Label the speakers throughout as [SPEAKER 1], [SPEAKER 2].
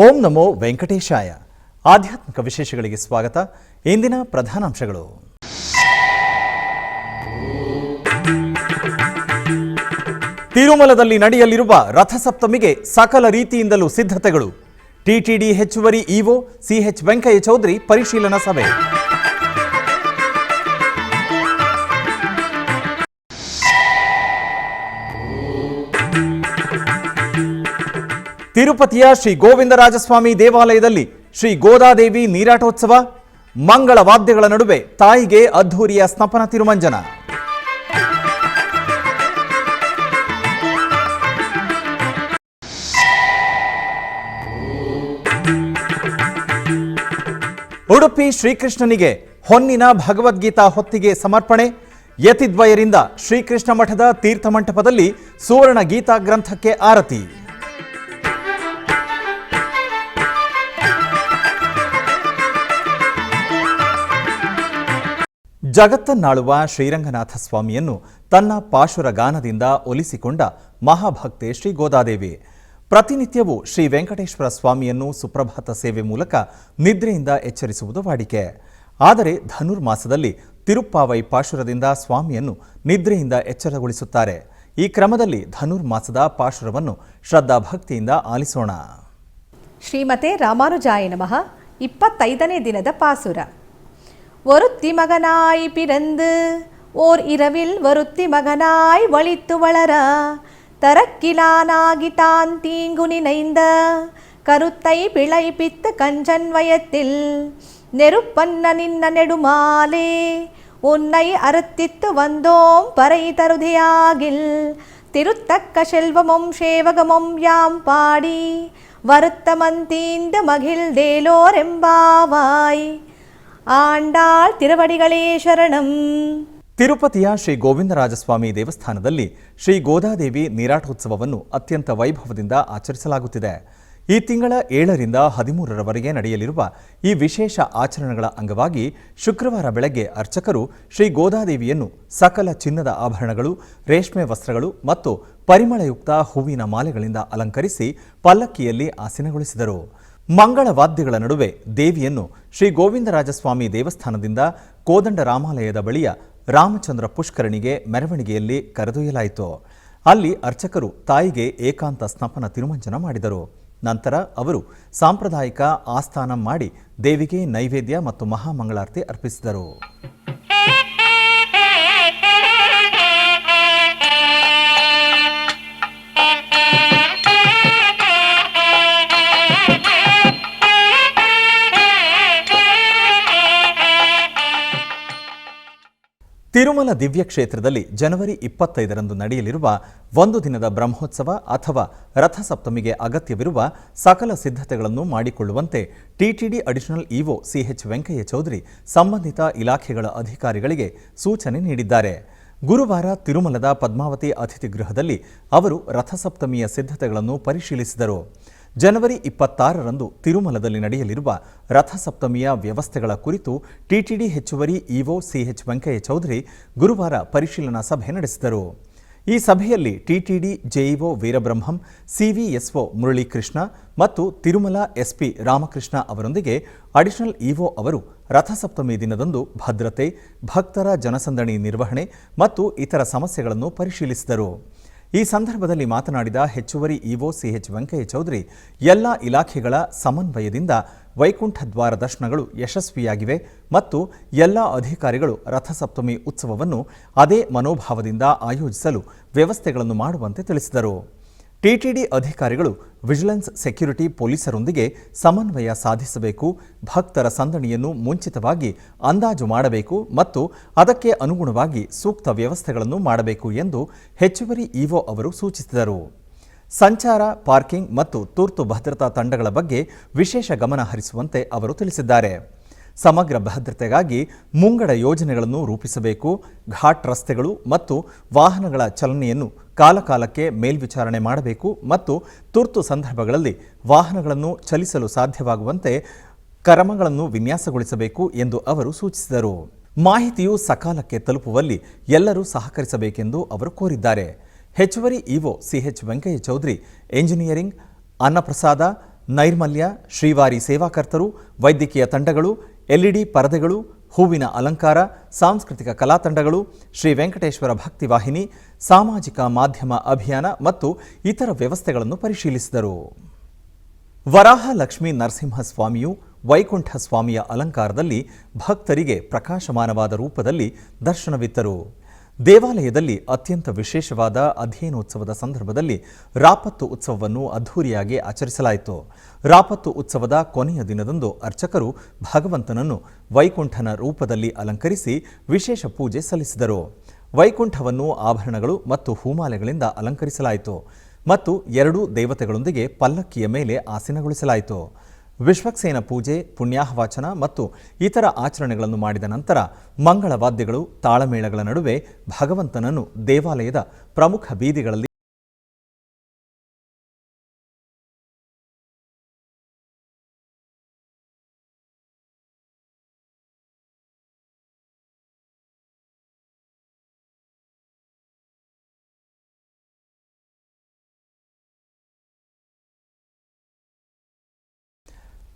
[SPEAKER 1] ಓಂ ನಮೋ ವೆಂಕಟೇಶಾಯ. ಆಧ್ಯಾತ್ಮಿಕ ವಿಶೇಷಗಳಿಗೆ ಸ್ವಾಗತ. ಇಂದಿನ ಪ್ರಧಾನಾಂಶಗಳು. ತಿರುಮಲದಲ್ಲಿ ನಡೆಯಲಿರುವ ರಥಸಪ್ತಮಿಗೆ ಸಕಲ ರೀತಿಯಿಂದಲೂ ಸಿದ್ಧತೆಗಳು. ಟಿಟಿಡಿ ಹೆಚ್ಚುವರಿ ಇಒ ಸಿಎಚ್ ವೆಂಕಯ್ಯ ಚೌಧರಿ ಪರಿಶೀಲನಾ ಸಭೆ. ತಿರುಪತಿಯ ಶ್ರೀ ಗೋವಿಂದರಾಜಸ್ವಾಮಿ ದೇವಾಲಯದಲ್ಲಿ ಶ್ರೀ ಗೋದಾದೇವಿ ನೀರಾಟೋತ್ಸವ. ಮಂಗಳ ವಾದ್ಯಗಳ ನಡುವೆ ತಾಯಿಗೆ ಅದ್ಧೂರಿಯ ಸ್ನಪನ ತಿರುಮಂಜನ. ಉಡುಪಿ ಶ್ರೀಕೃಷ್ಣನಿಗೆ ಹೊನ್ನಿನ ಭಗವದ್ಗೀತಾ ಹೊತ್ತಿಗೆ ಸಮರ್ಪಣೆ. ಯತಿದ್ವಯರಿಂದ ಶ್ರೀಕೃಷ್ಣ ಮಠದ ತೀರ್ಥಮಂಟಪದಲ್ಲಿ ಸುವರ್ಣ ಗೀತಾ ಗ್ರಂಥಕ್ಕೆ ಆರತಿ. ಜಗತ್ತನ್ನಾಳುವ ಶ್ರೀರಂಗನಾಥ ಸ್ವಾಮಿಯನ್ನು ತನ್ನ ಪಾಶುರ ಗಾನದಿಂದ ಒಲಿಸಿಕೊಂಡ ಮಹಾಭಕ್ತೆ ಶ್ರೀ ಗೋದಾದೇವಿ ಪ್ರತಿನಿತ್ಯವೂ ಶ್ರೀ ವೆಂಕಟೇಶ್ವರ ಸ್ವಾಮಿಯನ್ನು ಸುಪ್ರಭಾತ ಸೇವೆ ಮೂಲಕ ನಿದ್ರೆಯಿಂದ ಎಚ್ಚರಿಸುವುದು ವಾಡಿಕೆ. ಆದರೆ ಧನುರ್ಮಾಸದಲ್ಲಿ ತಿರುಪ್ಪಾವೈ ಪಾಶುರದಿಂದ ಸ್ವಾಮಿಯನ್ನು ನಿದ್ರೆಯಿಂದ ಎಚ್ಚರಗೊಳಿಸುತ್ತಾರೆ. ಈ ಕ್ರಮದಲ್ಲಿ ಧನುರ್ಮಾಸದ ಪಾಶುರವನ್ನು ಶ್ರದ್ಧಾ ಭಕ್ತಿಯಿಂದ ಆಲಿಸೋಣ.
[SPEAKER 2] ಶ್ರೀಮತೆ ರಾಮಾನುಜಾಯ ನಮಃ. 25ನೇ ದಿನದ ಪಾಸುರ. ஒருத்தி மகனாய் பிறந்து ஓர் இரவில் ஒருத்தி மகனாய் வழித்து வளர தரக்கிலானாகி தான் தீங்கு நினைந்த கருத்தை பிழைப்பித்து கஞ்சன் வயத்தில் நெருப்பன்ன நின்ன நெடுமாலே உன்னை அறுத்தித்து வந்தோம் பறை தருதியாகில் திருத்தக்க செல்வமும் சேவகமும் யாம் பாடி வருத்தமந்தீந்து மகிழ்ந்தேலோரெம்பாவாய். ಆಂಡಾಳ್ ತಿರುವಡಿಗಳೇ ಶರಣಂ.
[SPEAKER 1] ತಿರುಪತಿಯ ಶ್ರೀ ಗೋವಿಂದರಾಜಸ್ವಾಮಿ ದೇವಸ್ಥಾನದಲ್ಲಿ ಶ್ರೀ ಗೋದಾದೇವಿ ನೀರಾಟೋತ್ಸವವನ್ನು ಅತ್ಯಂತ ವೈಭವದಿಂದ ಆಚರಿಸಲಾಗುತ್ತಿದೆ. ಈ ತಿಂಗಳ 7ರಿಂದ 13ರವರೆಗೆ ನಡೆಯಲಿರುವ ಈ ವಿಶೇಷ ಆಚರಣೆಗಳ ಅಂಗವಾಗಿ ಶುಕ್ರವಾರ ಬೆಳಗ್ಗೆ ಅರ್ಚಕರು ಶ್ರೀ ಗೋದಾದೇವಿಯನ್ನು ಸಕಲ ಚಿನ್ನದ ಆಭರಣಗಳು, ರೇಷ್ಮೆ ವಸ್ತ್ರಗಳು ಮತ್ತು ಪರಿಮಳಯುಕ್ತ ಹೂವಿನ ಮಾಲೆಗಳಿಂದ ಅಲಂಕರಿಸಿ ಪಲ್ಲಕ್ಕಿಯಲ್ಲಿ ಆಸೀನಗೊಳಿಸಿದರು. ಮಂಗಳ ವಾದ್ಯಗಳ ನಡುವೆ ದೇವಿಯನ್ನು ಶ್ರೀ ಗೋವಿಂದರಾಜಸ್ವಾಮಿ ದೇವಸ್ಥಾನದಿಂದ ಕೋದಂಡ ರಾಮಾಲಯದ ಬಳಿಯ ರಾಮಚಂದ್ರ ಪುಷ್ಕರಣಿಗೆ ಮೆರವಣಿಗೆಯಲ್ಲಿ ಕರೆದೊಯ್ಯಲಾಯಿತು. ಅಲ್ಲಿ ಅರ್ಚಕರು ತಾಯಿಗೆ ಏಕಾಂತ ಸ್ನಪನ ತಿರುಮಂಜನ ಮಾಡಿದರು. ನಂತರ ಅವರು ಸಾಂಪ್ರದಾಯಿಕ ಆಸ್ಥಾನ ಮಾಡಿ ದೇವಿಗೆ ನೈವೇದ್ಯ ಮತ್ತು ಮಹಾಮಂಗಳಾರತಿ ಅರ್ಪಿಸಿದರು. ತಿರುಮಲ ದಿವ್ಯ ಕ್ಷೇತ್ರದಲ್ಲಿ ಜನವರಿ 25ರಂದು ನಡೆಯಲಿರುವ ಒಂದು ದಿನದ ಬ್ರಹ್ಮೋತ್ಸವ ಅಥವಾ ರಥಸಪ್ತಮಿಗೆ ಅಗತ್ಯವಿರುವ ಸಕಲ ಸಿದ್ಧತೆಗಳನ್ನು ಮಾಡಿಕೊಳ್ಳುವಂತೆ TTD additional EO CH Venkaiah Chowdary ಸಂಬಂಧಿತ ಇಲಾಖೆಗಳ ಅಧಿಕಾರಿಗಳಿಗೆ ಸೂಚನೆ ನೀಡಿದ್ದಾರೆ. ಗುರುವಾರ ತಿರುಮಲದ ಪದ್ಮಾವತಿ ಅತಿಥಿ ಗೃಹದಲ್ಲಿ ಅವರು ರಥಸಪ್ತಮಿಯ ಸಿದ್ಧತೆಗಳನ್ನು ಪರಿಶೀಲಿಸಿದರು. ಜನವರಿ 26ರಂದು ತಿರುಮಲದಲ್ಲಿ ನಡೆಯಲಿರುವ ರಥಸಪ್ತಮಿಯ ವ್ಯವಸ್ಥೆಗಳ ಕುರಿತು ಟಿಟಿಡಿ ಹೆಚ್ಚುವರಿ ಇಒ ಸಿಎಚ್ ವೆಂಕಯ್ಯ ಚೌಧರಿ ಗುರುವಾರ ಪರಿಶೀಲನಾ ಸಭೆ ನಡೆಸಿದರು. ಈ ಸಭೆಯಲ್ಲಿ ಟಿಟಿಡಿ ಜೆಇಒ ವೀರಬ್ರಹ್ಮಂ, ಸಿವಿಎಸ್ಒ ಮುರಳೀಕೃಷ್ಣ ಮತ್ತು ತಿರುಮಲ ಎಸ್ಪಿ ರಾಮಕೃಷ್ಣ ಅವರೊಂದಿಗೆ ಅಡಿಷನಲ್ ಇಒ ಅವರು ರಥಸಪ್ತಮಿ ದಿನದಂದು ಭದ್ರತೆ, ಭಕ್ತರ ಜನಸಂದಣಿ ನಿರ್ವಹಣೆ ಮತ್ತು ಇತರ ಸಮಸ್ಯೆಗಳನ್ನು ಪರಿಶೀಲಿಸಿದರು. ಈ ಸಂದರ್ಭದಲ್ಲಿ ಮಾತನಾಡಿದ ಹೆಚ್ಚುವರಿ ಇಒ ಸಿಎಚ್ ವೆಂಕಯ್ಯ ಚೌಧರಿ, ಎಲ್ಲ ಇಲಾಖೆಗಳ ಸಮನ್ವಯದಿಂದ ವೈಕುಂಠ ದ್ವಾರ ದರ್ಶನಗಳು ಯಶಸ್ವಿಯಾಗಿವೆ ಮತ್ತು ಎಲ್ಲ ಅಧಿಕಾರಿಗಳು ರಥಸಪ್ತಮಿ ಉತ್ಸವವನ್ನು ಅದೇ ಮನೋಭಾವದಿಂದ ಆಯೋಜಿಸಲು ವ್ಯವಸ್ಥೆಗಳನ್ನು ಮಾಡುವಂತೆ ತಿಳಿಸಿದರು. ಟಿಟಿಡಿ ಅಧಿಕಾರಿಗಳು ವಿಜಿಲೆನ್ಸ್, ಸೆಕ್ಯುರಿಟಿ, ಪೊಲೀಸರೊಂದಿಗೆ ಸಮನ್ವಯ ಸಾಧಿಸಬೇಕು, ಭಕ್ತರ ಸಂದಣಿಯನ್ನು ಮುಂಚಿತವಾಗಿ ಅಂದಾಜು ಮಾಡಬೇಕು ಮತ್ತು ಅದಕ್ಕೆ ಅನುಗುಣವಾಗಿ ಸೂಕ್ತ ವ್ಯವಸ್ಥೆಗಳನ್ನು ಮಾಡಬೇಕು ಎಂದು ಹೆಚ್ಚುವರಿ ಇಒ ಅವರು ಸೂಚಿಸಿದರು. ಸಂಚಾರ, ಪಾರ್ಕಿಂಗ್ ಮತ್ತು ತುರ್ತು ಭದ್ರತಾ ತಂಡಗಳ ಬಗ್ಗೆ ವಿಶೇಷ ಗಮನ ಹರಿಸುವಂತೆ ಅವರು ತಿಳಿಸಿದ್ದಾರೆ. ಸಮಗ್ರ ಭದ್ರತೆಗಾಗಿ ಮುಂಗಡ ಯೋಜನೆಗಳನ್ನು ರೂಪಿಸಬೇಕು. ಘಾಟ್ ರಸ್ತೆಗಳು ಮತ್ತು ವಾಹನಗಳ ಚಲನೆಯನ್ನು ಕಾಲಕಾಲಕ್ಕೆ ಮೇಲ್ವಿಚಾರಣೆ ಮಾಡಬೇಕು ಮತ್ತು ತುರ್ತು ಸಂದರ್ಭಗಳಲ್ಲಿ ವಾಹನಗಳನ್ನು ಚಲಿಸಲು ಸಾಧ್ಯವಾಗುವಂತೆ ಕ್ರಮಗಳನ್ನು ವಿನ್ಯಾಸಗೊಳಿಸಬೇಕು ಎಂದು ಅವರು ಸೂಚಿಸಿದರು. ಮಾಹಿತಿಯು ಸಕಾಲಕ್ಕೆ ತಲುಪುವಲ್ಲಿ ಎಲ್ಲರೂ ಸಹಕರಿಸಬೇಕೆಂದು ಅವರು ಕೋರಿದ್ದಾರೆ. ಹೆಚ್ಚುವರಿ EO CH Venkaiah Chowdary engineering, ಅನ್ನಪ್ರಸಾದ, ನೈರ್ಮಲ್ಯ, ಶ್ರೀವಾರಿ ಸೇವಾಕರ್ತರು, ವೈದ್ಯಕೀಯ ತಂಡಗಳು, LED ಪರದೆಗಳು, ಹೂವಿನ ಅಲಂಕಾರ, ಸಾಂಸ್ಕೃತಿಕ ಕಲಾ ತಂಡಗಳು, ಶ್ರೀ ವೆಂಕಟೇಶ್ವರ ಭಕ್ತಿವಾಹಿನಿ, ಸಾಮಾಜಿಕ ಮಾಧ್ಯಮ ಅಭಿಯಾನ ಮತ್ತು ಇತರ ವ್ಯವಸ್ಥೆಗಳನ್ನು ಪರಿಶೀಲಿಸಿದರು. ವರಾಹ ಲಕ್ಷ್ಮೀ ನರಸಿಂಹಸ್ವಾಮಿಯು ವೈಕುಂಠ ಸ್ವಾಮಿಯ ಅಲಂಕಾರದಲ್ಲಿ ಭಕ್ತರಿಗೆ ಪ್ರಕಾಶಮಾನವಾದ ರೂಪದಲ್ಲಿ ದರ್ಶನವಿತ್ತರು. ದೇವಾಲಯದಲ್ಲಿ ಅತ್ಯಂತ ವಿಶೇಷವಾದ ಅಧ್ಯಯನೋತ್ಸವದ ಸಂದರ್ಭದಲ್ಲಿ ರಾಪತ್ತು ಉತ್ಸವವನ್ನು ಅದ್ಧೂರಿಯಾಗಿ ಆಚರಿಸಲಾಯಿತು. ರಾಪತ್ತು ಉತ್ಸವದ ಕೊನೆಯ ದಿನದಂದು ಅರ್ಚಕರು ಭಗವಂತನನ್ನು ವೈಕುಂಠನ ರೂಪದಲ್ಲಿ ಅಲಂಕರಿಸಿ ವಿಶೇಷ ಪೂಜೆ ಸಲ್ಲಿಸಿದರು. ವೈಕುಂಠವನ್ನು ಆಭರಣಗಳು ಮತ್ತು ಹೂಮಾಲೆಗಳಿಂದ ಅಲಂಕರಿಸಲಾಯಿತು ಮತ್ತು 2 ದೇವತೆಗಳೊಂದಿಗೆ ಪಲ್ಲಕ್ಕಿಯ ಮೇಲೆ ಆಸೀನಗೊಳಿಸಲಾಯಿತು. ವಿಶ್ವಕ್ಸೇನ ಪೂಜೆ, ಪುಣ್ಯಾಹವಾಚನ ಮತ್ತು ಇತರ ಆಚರಣೆಗಳನ್ನು ಮಾಡಿದ ನಂತರ ಮಂಗಳವಾದ್ಯಗಳು, ತಾಳಮೇಳಗಳ ನಡುವೆ ಭಗವಂತನನ್ನು ದೇವಾಲಯದ ಪ್ರಮುಖ ಬೀದಿಗಳಲ್ಲಿ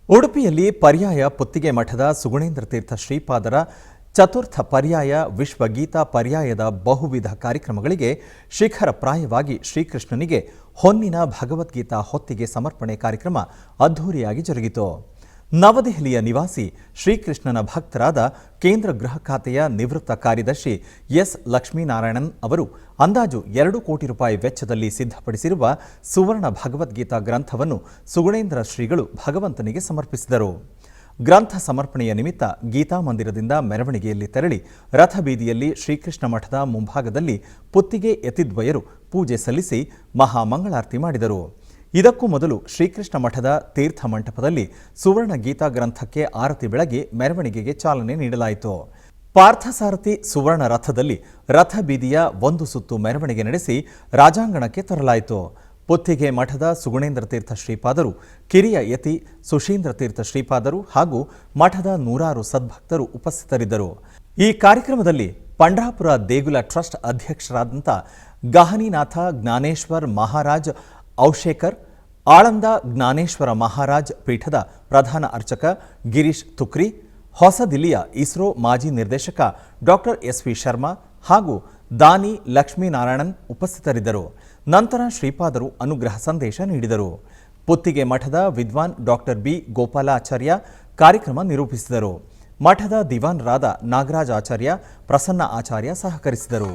[SPEAKER 1] ಉಡುಪಿಯಲ್ಲಿ ಪರ್ಯಾಯ ಪುತ್ತಿಗೆ ಮಠದ ಸುಗುಣೇಂದ್ರ ತೀರ್ಥ ಶ್ರೀಪಾದರ ಚತುರ್ಥ ಪರ್ಯಾಯ ವಿಶ್ವಗೀತಾ ಪರ್ಯಾಯದ ಬಹುವಿಧ ಕಾರ್ಯಕ್ರಮಗಳಿಗೆ ಶಿಖರಪ್ರಾಯವಾಗಿ ಶ್ರೀಕೃಷ್ಣನಿಗೆ ಹೊನ್ನಿನ ಭಗವದ್ಗೀತಾ ಹೊತ್ತಿಗೆ ಸಮರ್ಪಣೆ ಕಾರ್ಯಕ್ರಮ ಅದ್ಧೂರಿಯಾಗಿ ಜರುಗಿತು. ನವದೆಹಲಿಯ ನಿವಾಸಿ ಶ್ರೀಕೃಷ್ಣನ ಭಕ್ತರಾದ ಕೇಂದ್ರ ಗೃಹ ಖಾತೆಯ ನಿವೃತ್ತ ಕಾರ್ಯದರ್ಶಿ ಎಸ್ ಲಕ್ಷ್ಮೀನಾರಾಯಣನ್ ಅವರು ಅಂದಾಜು 2 ಕೋಟಿ ರೂಪಾಯಿ ವೆಚ್ಚದಲ್ಲಿ ಸಿದ್ಧಪಡಿಸಿರುವ ಸುವರ್ಣ ಭಗವದ್ಗೀತಾ ಗ್ರಂಥವನ್ನು ಸುಗುಣೇಂದ್ರ ಶ್ರೀಗಳು ಭಗವಂತನಿಗೆ ಸಮರ್ಪಿಸಿದರು. ಗ್ರಂಥ ಸಮರ್ಪಣೆಯ ನಿಮಿತ್ತ ಗೀತಾ ಮಂದಿರದಿಂದ ಮೆರವಣಿಗೆಯಲ್ಲಿ ತೆರಳಿ ರಥಬೀದಿಯಲ್ಲಿ ಶ್ರೀಕೃಷ್ಣ ಮಠದ ಮುಂಭಾಗದಲ್ಲಿ ಪುತ್ತಿಗೆ ಯತಿದ್ವಯರು ಪೂಜೆ ಸಲ್ಲಿಸಿ ಮಹಾಮಂಗಳಾರತಿ ಮಾಡಿದರು. ಇದಕ್ಕೂ ಮೊದಲು ಶ್ರೀಕೃಷ್ಣ ಮಠದ ತೀರ್ಥ ಮಂಟಪದಲ್ಲಿ ಸುವರ್ಣ ಗೀತಾ ಗ್ರಂಥಕ್ಕೆ ಆರತಿ ಬೆಳಗಿ ಮೆರವಣಿಗೆಗೆ ಚಾಲನೆ ನೀಡಲಾಯಿತು. ಪಾರ್ಥಸಾರಥಿ ಸುವರ್ಣ ರಥದಲ್ಲಿ ರಥ ಬೀದಿಯ 1 ಸುತ್ತು ಮೆರವಣಿಗೆ ನಡೆಸಿ ರಾಜಾಂಗಣಕ್ಕೆ ತರಲಾಯಿತು. ಪುತ್ತಿಗೆ ಮಠದ ಸುಗುಣೇಂದ್ರ ತೀರ್ಥ ಶ್ರೀಪಾದರು, ಕಿರಿಯ ಯತಿ ಸುಶೀಂದ್ರ ತೀರ್ಥ ಶ್ರೀಪಾದರು ಹಾಗೂ ಮಠದ 100 ಸದ್ಭಕ್ತರು ಉಪಸ್ಥಿತರಿದ್ದರು. ಈ ಕಾರ್ಯಕ್ರಮದಲ್ಲಿ ಪಂಢರಾಪುರ ದೇಗುಲ ಟ್ರಸ್ಟ್ ಅಧ್ಯಕ್ಷರಾದಂಥ ಗಹನಿನಾಥ ಜ್ಞಾನೇಶ್ವರ್ ಮಹಾರಾಜ್ ಔಶೇಕರ್, ಆಳಂದ ಜ್ಞಾನೇಶ್ವರ ಮಹಾರಾಜ್ ಪೀಠದ ಪ್ರಧಾನ ಅರ್ಚಕ ಗಿರೀಶ್ ತುಕ್ರಿ, ಹೊಸದಿಲ್ಲಿಯ ಇಸ್ರೋ ಮಾಜಿ ನಿರ್ದೇಶಕ ಡಾಕ್ಟರ್ SV ಶರ್ಮಾ ಹಾಗೂ ದಾನಿ ಲಕ್ಷ್ಮೀನಾರಾಯಣನ್ ಉಪಸ್ಥಿತರಿದ್ದರು. ನಂತರ ಶ್ರೀಪಾದರು ಅನುಗ್ರಹ ಸಂದೇಶ ನೀಡಿದರು. ಪುತ್ತಿಗೆ ಮಠದ ವಿದ್ವಾನ್ ಡಾಕ್ಟರ್ B ಗೋಪಾಲಾಚಾರ್ಯ ಕಾರ್ಯಕ್ರಮ ನಿರೂಪಿಸಿದರು. ಮಠದ ದಿವಾನರಾದ ನಾಗರಾಜ್ ಆಚಾರ್ಯ, ಪ್ರಸನ್ನ ಆಚಾರ್ಯ ಸಹಕರಿಸಿದರು.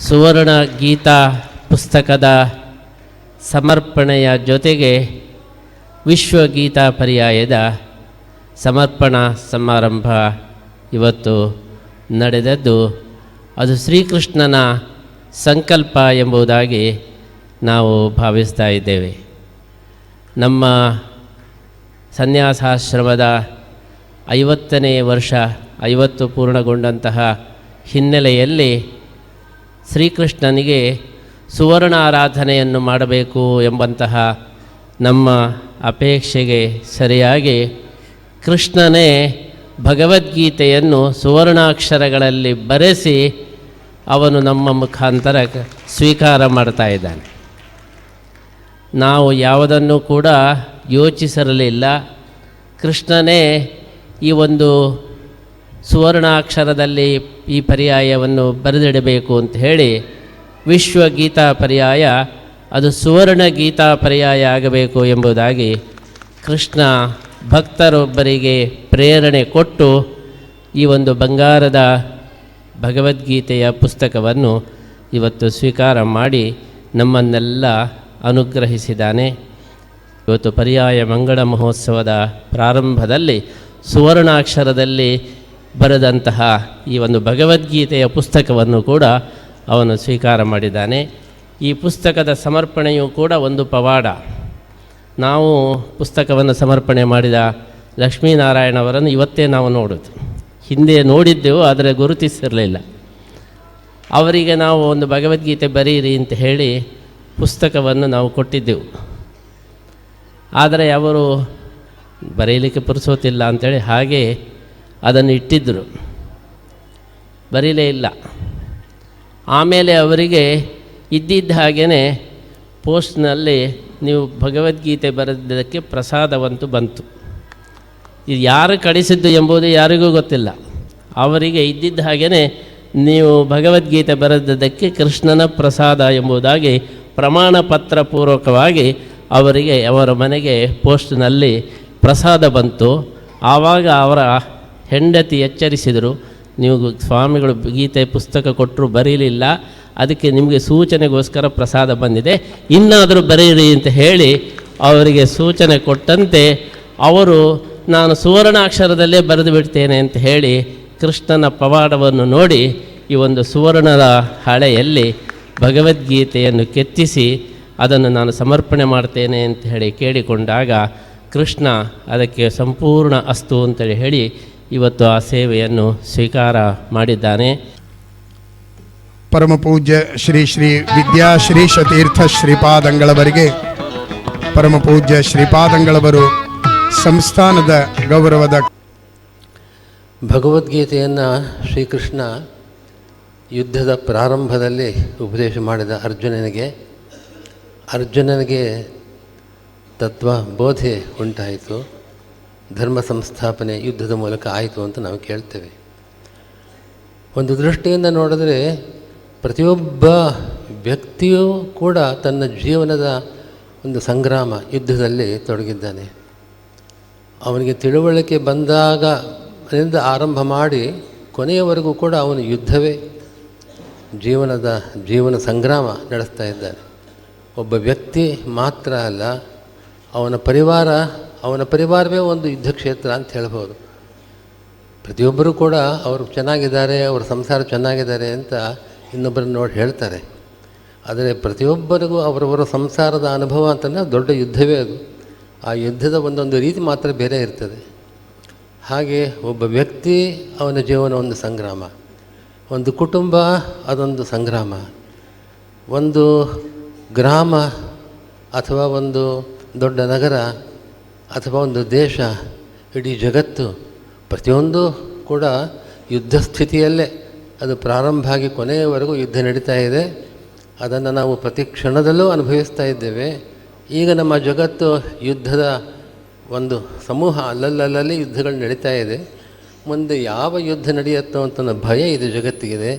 [SPEAKER 3] ಸುವರ್ಣ ಗೀತಾ ಪುಸ್ತಕದ ಸಮರ್ಪಣೆಯ ಜೊತೆಗೆ ವಿಶ್ವಗೀತಾ ಪರ್ಯಾಯದ ಸಮರ್ಪಣಾ ಸಮಾರಂಭ ಇವತ್ತು ನಡೆದದ್ದು ಅದು ಶ್ರೀಕೃಷ್ಣನ ಸಂಕಲ್ಪ ಎಂಬುದಾಗಿ ನಾವು ಭಾವಿಸ್ತಾ ಇದ್ದೇವೆ. ನಮ್ಮ ಸನ್ಯಾಸಾಶ್ರಮದ 50ನೇ ವರ್ಷ 50 ಪೂರ್ಣಗೊಂಡಂತಹ ಹಿನ್ನೆಲೆಯಲ್ಲಿ ಶ್ರೀಕೃಷ್ಣನಿಗೆ ಸುವರ್ಣ ಆರಾಧನೆಯನ್ನು ಮಾಡಬೇಕು ಎಂಬಂತಹ ನಮ್ಮ ಅಪೇಕ್ಷೆಗೆ ಸರಿಯಾಗಿ ಕೃಷ್ಣನೇ ಭಗವದ್ಗೀತೆಯನ್ನು ಸುವರ್ಣಾಕ್ಷರಗಳಲ್ಲಿ ಬರೆಸಿ ಅವನು ನಮ್ಮ ಮುಖಾಂತರ ಸ್ವೀಕಾರ ಮಾಡ್ತಾ ಇದ್ದಾನೆ. ನಾವು ಯಾವುದನ್ನು ಕೂಡ ಯೋಚಿಸಿರಲಿಲ್ಲ. ಕೃಷ್ಣನೇ ಈ ಒಂದು ಸುವರ್ಣಾಕ್ಷರದಲ್ಲಿ ಈ ಪರ್ಯಾಯವನ್ನು ಬರೆದಿಡಬೇಕು ಅಂತ ಹೇಳಿ ವಿಶ್ವಗೀತಾ ಪರ್ಯಾಯ ಅದು ಸುವರ್ಣ ಗೀತಾ ಪರ್ಯಾಯ ಆಗಬೇಕು ಎಂಬುದಾಗಿ ಕೃಷ್ಣ ಭಕ್ತರೊಬ್ಬರಿಗೆ ಪ್ರೇರಣೆ ಕೊಟ್ಟು ಈ ಒಂದು ಬಂಗಾರದ ಭಗವದ್ಗೀತೆಯ ಪುಸ್ತಕವನ್ನು ಇವತ್ತು ಸ್ವೀಕಾರ ಮಾಡಿ ನಮ್ಮನ್ನೆಲ್ಲ ಅನುಗ್ರಹಿಸಿದ್ದಾನೆ. ಇವತ್ತು ಪರ್ಯಾಯ ಮಂಗಳ ಮಹೋತ್ಸವದ ಪ್ರಾರಂಭದಲ್ಲಿ ಸುವರ್ಣಾಕ್ಷರದಲ್ಲಿ ಬರೆದಂತಹ ಈ ಒಂದು ಭಗವದ್ಗೀತೆಯ ಪುಸ್ತಕವನ್ನು ಕೂಡ ಅವನು ಸ್ವೀಕಾರ ಮಾಡಿದ್ದಾನೆ. ಈ ಪುಸ್ತಕದ ಸಮರ್ಪಣೆಯೂ ಕೂಡ ಒಂದು ಪವಾಡ. ನಾವು ಪುಸ್ತಕವನ್ನು ಸಮರ್ಪಣೆ ಮಾಡಿದ ಲಕ್ಷ್ಮೀನಾರಾಯಣವರನ್ನು ಇವತ್ತೇ ನಾವು ನೋಡೋದು. ಹಿಂದೆ ನೋಡಿದ್ದೆವು, ಆದರೆ ಗುರುತಿಸಿರಲಿಲ್ಲ. ಅವರಿಗೆ ನಾವು ಒಂದು ಭಗವದ್ಗೀತೆ ಬರೀರಿ ಅಂತ ಹೇಳಿ ಪುಸ್ತಕವನ್ನು ನಾವು ಕೊಟ್ಟಿದ್ದೆವು. ಆದರೆ ಅವರು ಬರೀಲಿಕ್ಕೆ ಪುರುಸೋತಿಲ್ಲ ಅಂಥೇಳಿ ಹಾಗೆ ಅದನ್ನು ಇಟ್ಟಿದ್ದರು, ಬರೀಲೇ ಇಲ್ಲ. ಆಮೇಲೆ ಅವರಿಗೆ ಇದ್ದಿದ್ದ ಹಾಗೇ ಪೋಸ್ಟ್ನಲ್ಲಿ ನೀವು ಭಗವದ್ಗೀತೆ ಬರೆದಿದ್ದಕ್ಕೆ ಪ್ರಸಾದವಂತೂ ಬಂತು. ಇದು ಯಾರು ಕಳಿಸಿದ್ದು ಎಂಬುದು ಯಾರಿಗೂ ಗೊತ್ತಿಲ್ಲ. ಅವರಿಗೆ ಇದ್ದಿದ್ದ ಹಾಗೇ ನೀವು ಭಗವದ್ಗೀತೆ ಬರೆದಿದ್ದಕ್ಕೆ ಕೃಷ್ಣನ ಪ್ರಸಾದ ಎಂಬುದಾಗಿ ಪ್ರಮಾಣ ಪತ್ರ ಪೂರ್ವಕವಾಗಿ ಅವರಿಗೆ ಅವರ ಮನೆಗೆ ಪೋಸ್ಟ್ನಲ್ಲಿ ಪ್ರಸಾದ ಬಂತು. ಆವಾಗ ಅವರ ಹೆಂಡತಿ ಎಚ್ಚರಿಸಿದರು, ನೀವು ಸ್ವಾಮಿಗಳು ಗೀತೆ ಪುಸ್ತಕ ಕೊಟ್ಟರು ಬರೀಲಿಲ್ಲ, ಅದಕ್ಕೆ ನಿಮಗೆ ಸೂಚನೆಗೋಸ್ಕರ ಪ್ರಸಾದ ಬಂದಿದೆ, ಇನ್ನಾದರೂ ಬರೀರಿ ಅಂತ ಹೇಳಿ ಅವರಿಗೆ ಸೂಚನೆ ಕೊಟ್ಟಂತೆ ಅವರು ನಾನು ಸುವರ್ಣಾಕ್ಷರದಲ್ಲೇ ಬರೆದು ಬಿಡ್ತೇನೆ ಅಂತ ಹೇಳಿ ಕೃಷ್ಣನ ಪವಾಡವನ್ನು ನೋಡಿ ಈ ಒಂದು ಸುವರ್ಣದ ಹಳೆಯಲ್ಲಿ ಭಗವದ್ಗೀತೆಯನ್ನು ಕೆತ್ತಿಸಿ ಅದನ್ನು ನಾನು ಸಮರ್ಪಣೆ ಮಾಡ್ತೇನೆ ಅಂತ ಹೇಳಿ ಕೇಳಿಕೊಂಡಾಗ ಕೃಷ್ಣ ಅದಕ್ಕೆ ಸಂಪೂರ್ಣ ಅಸ್ತು ಅಂತೇಳಿ ಹೇಳಿ ಇವತ್ತು ಆ ಸೇವೆಯನ್ನು ಸ್ವೀಕಾರ ಮಾಡಿದ್ದಾನೆ.
[SPEAKER 4] ಪರಮ ಪೂಜ್ಯ ಶ್ರೀ ಶ್ರೀ ವಿದ್ಯಾಶ್ರೀಷ ತೀರ್ಥ ಶ್ರೀಪಾದಂಗಳವರಿಗೆ ಪರಮ ಪೂಜ್ಯ ಶ್ರೀಪಾದಂಗಳವರು ಸಂಸ್ಥಾನದ ಗೌರವದ
[SPEAKER 5] ಭಗವದ್ಗೀತೆಯನ್ನು ಶ್ರೀಕೃಷ್ಣ ಯುದ್ಧದ ಪ್ರಾರಂಭದಲ್ಲಿ ಉಪದೇಶ ಮಾಡಿದ ಅರ್ಜುನನಿಗೆ ತತ್ವ ಬೋಧೆ ಉಂಟಾಯಿತು, ಧರ್ಮ ಸಂಸ್ಥಾಪನೆ ಯುದ್ಧದ ಮೂಲಕ ಆಯಿತು ಅಂತ ನಾವು ಕೇಳ್ತೇವೆ. ಒಂದು ದೃಷ್ಟಿಯಿಂದ ನೋಡಿದ್ರೆ ಪ್ರತಿಯೊಬ್ಬ ವ್ಯಕ್ತಿಯೂ ಕೂಡ ತನ್ನ ಜೀವನದ ಒಂದು ಸಂಗ್ರಾಮ ಯುದ್ಧದಲ್ಲಿ ತೊಡಗಿದ್ದಾನೆ. ಅವನಿಗೆ ತಿಳುವಳಿಕೆ ಬಂದಾಗ ಅದರಿಂದ ಆರಂಭ ಮಾಡಿ ಕೊನೆಯವರೆಗೂ ಕೂಡ ಅವನು ಯುದ್ಧವೇ ಜೀವನ ಸಂಗ್ರಾಮ ನಡೆಸ್ತಾ ಇದ್ದಾನೆ. ಒಬ್ಬ ವ್ಯಕ್ತಿ ಮಾತ್ರ ಅಲ್ಲ, ಅವನ ಪರಿವಾರವೇ ಒಂದು ಯುದ್ಧ ಕ್ಷೇತ್ರ ಅಂತ ಹೇಳ್ಬೋದು. ಪ್ರತಿಯೊಬ್ಬರೂ ಕೂಡ ಅವರು ಚೆನ್ನಾಗಿದ್ದಾರೆ, ಅವರ ಸಂಸಾರ ಚೆನ್ನಾಗಿದ್ದಾರೆ ಅಂತ ಇನ್ನೊಬ್ಬರನ್ನ ನೋಡಿ ಹೇಳ್ತಾರೆ. ಆದರೆ ಪ್ರತಿಯೊಬ್ಬರಿಗೂ ಅವರವರ ಸಂಸಾರದ ಅನುಭವ ಅಂತಂದರೆ ದೊಡ್ಡ ಯುದ್ಧವೇ ಅದು. ಆ ಯುದ್ಧದ ಒಂದೊಂದು ರೀತಿ ಮಾತ್ರ ಬೇರೆ ಇರ್ತದೆ. ಹಾಗೆ ಒಬ್ಬ ವ್ಯಕ್ತಿ ಅವನ ಜೀವನ ಒಂದು ಸಂಗ್ರಾಮ, ಒಂದು ಕುಟುಂಬ ಅದೊಂದು ಸಂಗ್ರಾಮ, ಒಂದು ಗ್ರಾಮ ಅಥವಾ ಒಂದು ದೊಡ್ಡ ನಗರ ಅಥವಾ ಒಂದು ದೇಶ, ಇಡೀ ಜಗತ್ತು ಪ್ರತಿಯೊಂದು ಕೂಡ ಯುದ್ಧ ಸ್ಥಿತಿಯಲ್ಲೇ ಅದು ಪ್ರಾರಂಭ ಆಗಿ ಕೊನೆಯವರೆಗೂ ಯುದ್ಧ ನಡೀತಾ ಇದೆ. ಅದನ್ನು ನಾವು ಪ್ರತಿ ಕ್ಷಣದಲ್ಲೂ ಅನುಭವಿಸ್ತಾ ಇದ್ದೇವೆ. ಈಗ ನಮ್ಮ ಜಗತ್ತು ಯುದ್ಧದ ಒಂದು ಸಮೂಹ, ಅಲ್ಲಲ್ಲಿ ಯುದ್ಧಗಳು ನಡೀತಾ ಇದೆ. ಮುಂದೆ ಯಾವ ಯುದ್ಧ ನಡೆಯುತ್ತೋ ಅಂತ ಭಯ ಇದು ಜಗತ್ತಿಗಿದೆ.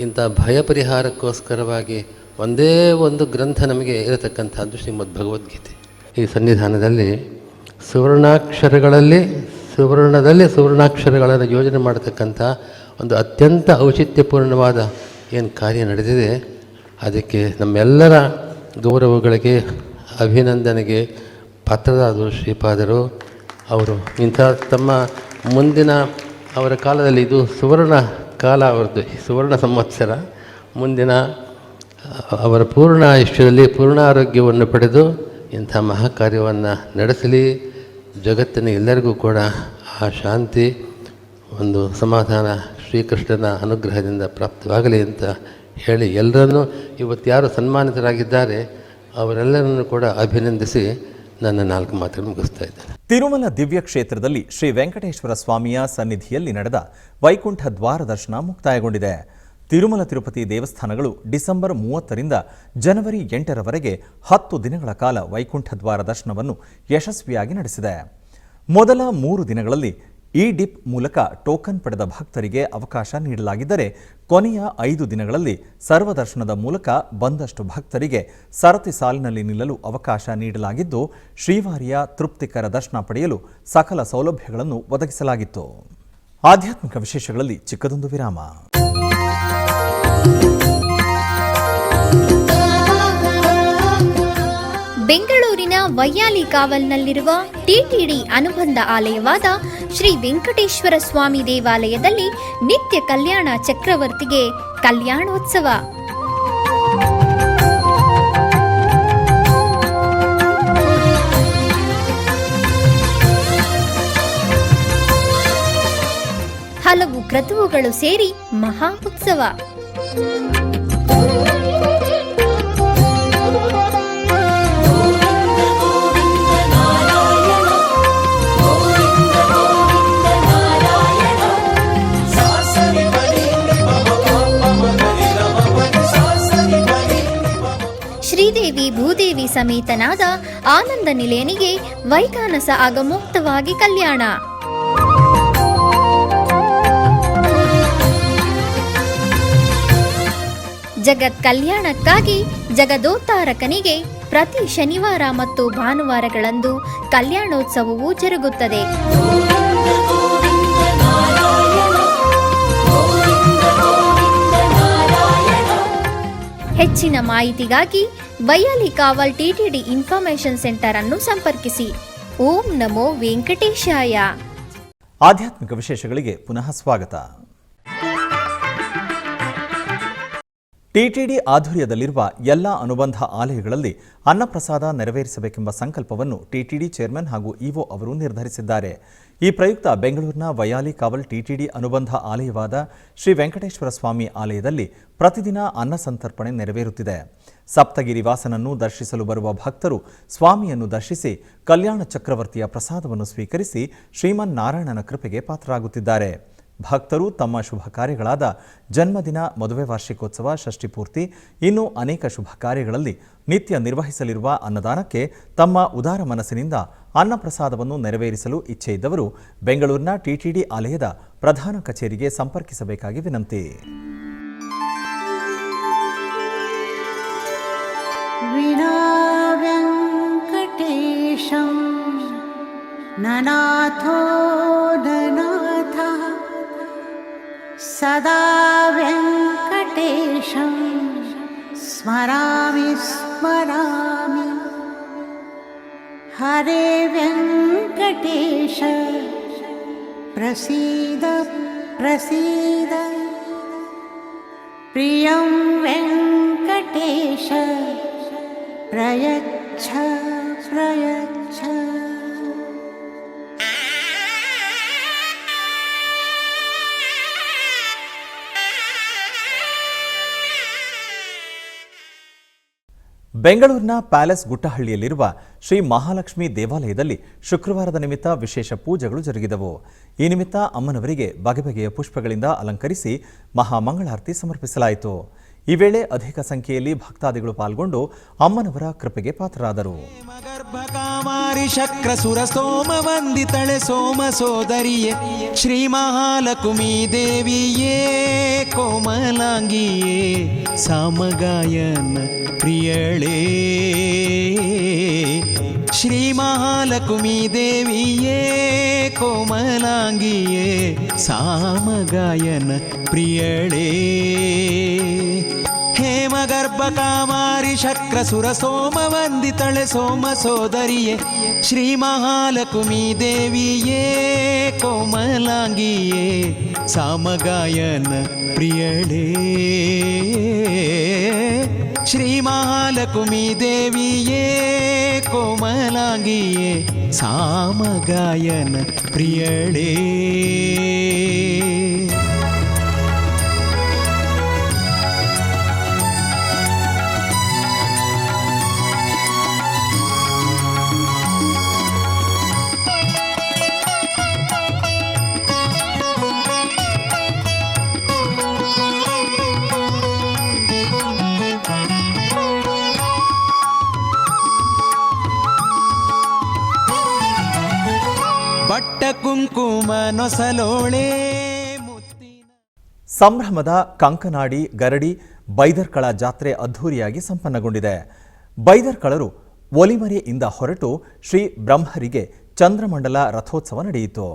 [SPEAKER 5] ಇಂಥ ಭಯ ಪರಿಹಾರಕ್ಕೋಸ್ಕರವಾಗಿ ಒಂದೇ ಒಂದು ಗ್ರಂಥ ನಮಗೆ ಇರತಕ್ಕಂಥದ್ದು ಶ್ರೀಮದ್ ಭಗವದ್ಗೀತೆ. ಈ ಸನ್ನಿಧಾನದಲ್ಲಿ ಸುವರ್ಣದಲ್ಲಿ ಸುವರ್ಣಾಕ್ಷರಗಳನ್ನು ಯೋಜನೆ ಮಾಡತಕ್ಕಂಥ ಒಂದು ಅತ್ಯಂತ ಔಚಿತ್ಯಪೂರ್ಣವಾದ ಏನು ಕಾರ್ಯ ನಡೆದಿದೆ, ಅದಕ್ಕೆ ನಮ್ಮೆಲ್ಲರ ಗೌರವಗಳಿಗೆ ಅಭಿನಂದನೆಗೆ ಪಾತ್ರರಾದರು ಶ್ರೀಪಾದರು. ಅವರು ಇಂಥ ತಮ್ಮ ಮುಂದಿನ ಅವರ ಕಾಲದಲ್ಲಿ ಇದು ಸುವರ್ಣ ಕಾಲ, ಅವರದ್ದು ಸುವರ್ಣ ಸಂವತ್ಸರ. ಮುಂದಿನ ಅವರ ಪೂರ್ಣ ಆಯುಷ್ಯದಲ್ಲಿ ಪೂರ್ಣ ಆರೋಗ್ಯವನ್ನು ಪಡೆದು ಇಂಥ ಮಹಾಕಾರ್ಯವನ್ನು ನಡೆಸಲಿ. ಜಗತ್ತಿನ ಎಲ್ಲರಿಗೂ ಕೂಡ ಆ ಶಾಂತಿ, ಒಂದು ಸಮಾಧಾನ ಶ್ರೀಕೃಷ್ಣನ ಅನುಗ್ರಹದಿಂದ ಪ್ರಾಪ್ತವಾಗಲಿ ಅಂತ ಹೇಳಿ ಎಲ್ಲರನ್ನೂ ಇವತ್ತು ಯಾರು ಸನ್ಮಾನಿತರಾಗಿದ್ದಾರೆ ಅವರೆಲ್ಲರನ್ನು ಕೂಡ ಅಭಿನಂದಿಸಿ ನನ್ನ 4 ಮಾತನ್ನು ಮುಗಿಸ್ತಾ ಇದ್ದೇನೆ.
[SPEAKER 1] ತಿರುಮಲ ದಿವ್ಯ ಕ್ಷೇತ್ರದಲ್ಲಿ ಶ್ರೀ ವೆಂಕಟೇಶ್ವರ ಸ್ವಾಮಿಯ ಸನ್ನಿಧಿಯಲ್ಲಿ ನಡೆದ ವೈಕುಂಠ ದ್ವಾರ ದರ್ಶನ ಮುಕ್ತಾಯಗೊಂಡಿದೆ. ತಿರುಮಲ ತಿರುಪತಿ ದೇವಸ್ಥಾನಗಳು ಡಿಸೆಂಬರ್ 30ರಿಂದ ಜನವರಿ 8ರವರೆಗೆ 10 ದಿನಗಳ ಕಾಲ ವೈಕುಂಠ ದ್ವಾರ ದರ್ಶನವನ್ನು ಯಶಸ್ವಿಯಾಗಿ ನಡೆಸಿದೆ. ಮೊದಲ 3 ದಿನಗಳಲ್ಲಿ ಇ-ಡಿಪ್ ಮೂಲಕ ಟೋಕನ್ ಪಡೆದ ಭಕ್ತರಿಗೆ ಅವಕಾಶ ನೀಡಲಾಗಿದ್ದರೆ, ಕೊನೆಯ 5 ದಿನಗಳಲ್ಲಿ ಸರ್ವದರ್ಶನದ ಮೂಲಕ ಬಂದಷ್ಟು ಭಕ್ತರಿಗೆ ಸರತಿ ಸಾಲಿನಲ್ಲಿ ನಿಲ್ಲಲು ಅವಕಾಶ ನೀಡಲಾಗಿದ್ದು, ಶ್ರೀವಾರಿಯ ತೃಪ್ತಿಕರ ದರ್ಶನ ಪಡೆಯಲು ಸಕಲ ಸೌಲಭ್ಯಗಳನ್ನು ಒದಗಿಸಲಾಗಿತ್ತು. ಆಧ್ಯಾತ್ಮಿಕ ವಿಶೇಷಗಳಲ್ಲಿ ಚಿಕ್ಕದೊಂದು ವಿರಾಮ.
[SPEAKER 6] ಬೆಂಗಳೂರಿನ ವೈಯಾಲಿ ಕಾವಲ್ನಲ್ಲಿರುವ ಟಿಟಿಡಿ ಅನುಬಂಧ ಆಲಯವಾದ ಶ್ರೀ ವೆಂಕಟೇಶ್ವರ ಸ್ವಾಮಿ ದೇವಾಲಯದಲ್ಲಿ ನಿತ್ಯ ಕಲ್ಯಾಣ ಚಕ್ರವರ್ತಿಗೆ ಕಲ್ಯಾಣೋತ್ಸವ ಕ್ರತುವುಗಳು ಸೇರಿ ಮಹಾ ಉತ್ಸವ. ಶ್ರೀದೇವಿ ಭೂದೇವಿ ಸಮೇತನಾದ ಆನಂದ ನಿಲಯನಿಗೆ ವೈಖಾನಸ ಆಗಮೋಕ್ತವಾಗಿ ಕಲ್ಯಾಣ. ಜಗತ್ ಕಲ್ಯಾಣಕ್ಕಾಗಿ ಜಗದೋತ್ತಾರಕನಿಗೆ ಪ್ರತಿ ಶನಿವಾರ ಮತ್ತು ಭಾನುವಾರಗಳಂದು ಕಲ್ಯಾಣೋತ್ಸವವು ಜರುಗುತ್ತದೆ. ಹೆಚ್ಚಿನ ಮಾಹಿತಿಗಾಗಿ ವೈಯಾಲಿ ಕಾವಲ್ ಟಿಟಿಡಿ ಇನ್ಫಾರ್ಮೇಶನ್ ಸೆಂಟರ್ ಅನ್ನು ಸಂಪರ್ಕಿಸಿ. ಓಂ ನಮೋ ವೆಂಕಟೇಶಾಯ.
[SPEAKER 1] ಆಧ್ಯಾತ್ಮಿಕ ವಿಶೇಷಗಳಿಗೆ ಪುನಃ ಸ್ವಾಗತ. ಟಿಟಿಡಿ ಆಧ್ವರ್ಯದಲ್ಲಿರುವ ಎಲ್ಲ ಅನುಬಂಧ ಆಲಯಗಳಲ್ಲಿ ಅನ್ನಪ್ರಸಾದ ನೆರವೇರಿಸಬೇಕೆಂಬ ಸಂಕಲ್ಪವನ್ನು ಟಿಟಿಡಿ ಚೇರ್ಮನ್ ಹಾಗೂ ಇಒ ಅವರು ನಿರ್ಧರಿಸಿದ್ದಾರೆ. ಈ ಪ್ರಯುಕ್ತ ಬೆಂಗಳೂರಿನ ವೈಯಾಲಿ ಕಾವಲ್ ಟಿಟಿಡಿ ಅನುಬಂಧ ಆಲಯವಾದ ಶ್ರೀ ವೆಂಕಟೇಶ್ವರ ಸ್ವಾಮಿ ಆಲಯದಲ್ಲಿ ಪ್ರತಿದಿನ ಅನ್ನ ಸಂತರ್ಪಣೆ ನೆರವೇರುತ್ತಿದೆ. ಸಪ್ತಗಿರಿ ವಾಸನನ್ನು ದರ್ಶಿಸಲು ಬರುವ ಭಕ್ತರು ಸ್ವಾಮಿಯನ್ನು ದರ್ಶಿಸಿ ಕಲ್ಯಾಣ ಚಕ್ರವರ್ತಿಯ ಪ್ರಸಾದವನ್ನು ಸ್ವೀಕರಿಸಿ ಶ್ರೀಮನ್ನಾರಾಯಣನ ಕೃಪೆಗೆ ಪಾತ್ರರಾಗುತ್ತಿದ್ದಾರೆ. ಭಕ್ತರು ತಮ್ಮ ಶುಭ ಕಾರ್ಯಗಳಾದ ಜನ್ಮದಿನ, ಮದುವೆ ವಾರ್ಷಿಕೋತ್ಸವ, ಷಷ್ಠಿಪೂರ್ತಿ ಇನ್ನೂ ಅನೇಕ ಶುಭ ಕಾರ್ಯಗಳಲ್ಲಿ ನಿತ್ಯ ನಿರ್ವಹಿಸಲಿರುವ ಅನ್ನದಾನಕ್ಕೆ ತಮ್ಮ ಉದಾರ ಮನಸ್ಸಿನಿಂದ ಅನ್ನಪ್ರಸಾದವನ್ನು ನೆರವೇರಿಸಲು ಇಚ್ಛೆ ಇದ್ದವರು ಬೆಂಗಳೂರಿನ ಟಿಟಿಡಿ ಆಲಯದ ಪ್ರಧಾನ ಕಚೇರಿಗೆ ಸಂಪರ್ಕಿಸಬೇಕಾಗಿ ವಿನಂತಿ.
[SPEAKER 7] वीणाव्यङ्कटेशं ननाथो ननाथः सदा व्यङ्कटेशं स्मरामि स्मरामि. हरे व्यङ्कटेश प्रसीद प्रसीद. प्रियं व्यङ्कटेश प्रयच्छ प्रयच्छ.
[SPEAKER 1] ಬೆಂಗಳೂರಿನ ಪ್ಯಾಲೇಸ್ ಗುಟ್ಟಹಳ್ಳಿಯಲ್ಲಿರುವ ಶ್ರೀ ಮಹಾಲಕ್ಷ್ಮಿ ದೇವಾಲಯದಲ್ಲಿ ಶುಕ್ರವಾರದ ನಿಮಿತ್ತ ವಿಶೇಷ ಪೂಜೆಗಳು ಜರುಗಿದವು. ಈ ನಿಮಿತ್ತ ಅಮ್ಮನವರಿಗೆ ಬಗೆ ಬಗೆಯ ಪುಷ್ಪಗಳಿಂದ ಅಲಂಕರಿಸಿ ಮಹಾಮಂಗಳಾರತಿ ಸಮರ್ಪಿಸಲಾಯಿತು. ಈ ವೇಳೆ ಅಧಿಕ ಸಂಖ್ಯೆಯಲ್ಲಿ ಭಕ್ತಾದಿಗಳು ಪಾಲ್ಗೊಂಡು ಅಮ್ಮನವರ ಕೃಪೆಗೆ ಪಾತ್ರರಾದರು.
[SPEAKER 8] ಗರ್ಭಕಾಮಾರಿ ಶಕ್ರ ಸುರ ಸೋಮ ವಂದಿತಳೆ ಸೋಮ ಸೋದರಿಯೇ ಶ್ರೀ ಮಹಾಲಕ್ಷ್ಮೀ ದೇವಿಯೇ ಕೋಮಲಾಂಗಿಯೇ ಸಾಮಗಾಯನ ಪ್ರಿಯಳೇ. ಶ್ರೀ ಮಹಾಲಕ್ಷ್ಮೀ ದೇವಿಯೇ ಕೋಮಲಾಂಗಿಯೇ ಸಾಮಗಾಯನ ಪ್ರಿಯಳೇ. ಹೇಮಗರ್ಭ ಕಾಮಾರಿ ಶಕ್ರ ಸುರ ಸೋಮ ವಂದಿತಳೆ ಸೋಮ ಸೋದರಿಯೇ ಶ್ರೀ ಮಹಾಲಕ್ಷ್ಮೀ ದೇವಿಯೇ ಕೋಮಲಾಂಗಿಯೇ ಸಾಮಗಾಯನ ಪ್ರಿಯಳೇ. ಶ್ರೀ ಮಹಾಲಕ್ಷ್ಮೀ ದೇವಿಯೇ ಕೋಮಲಾಂಗಿಯೇ ಸಾಮಗಾಯನ ಪ್ರಿಯಳೇ. ಬಟ್ಟ ಕುಂಕುಮ ನೊಸಲೋಳೆ
[SPEAKER 1] ಸಂಭ್ರಮದ ಕಂಕನಾಡಿ ಗರಡಿ ಬೈದರ್ಕಳ ಜಾತ್ರೆ ಅದ್ಧೂರಿಯಾಗಿ ಸಂಪನ್ನಗೊಂಡಿದೆ. ಬೈದರ್ಕಳರು ಒಲಿಮರೆಯಿಂದ ಹೊರಟು ಶ್ರೀ ಬ್ರಹ್ಮರಿಗೆ ಚಂದ್ರಮಂಡಲ ರಥೋತ್ಸವ ನಡೆಯಿತು.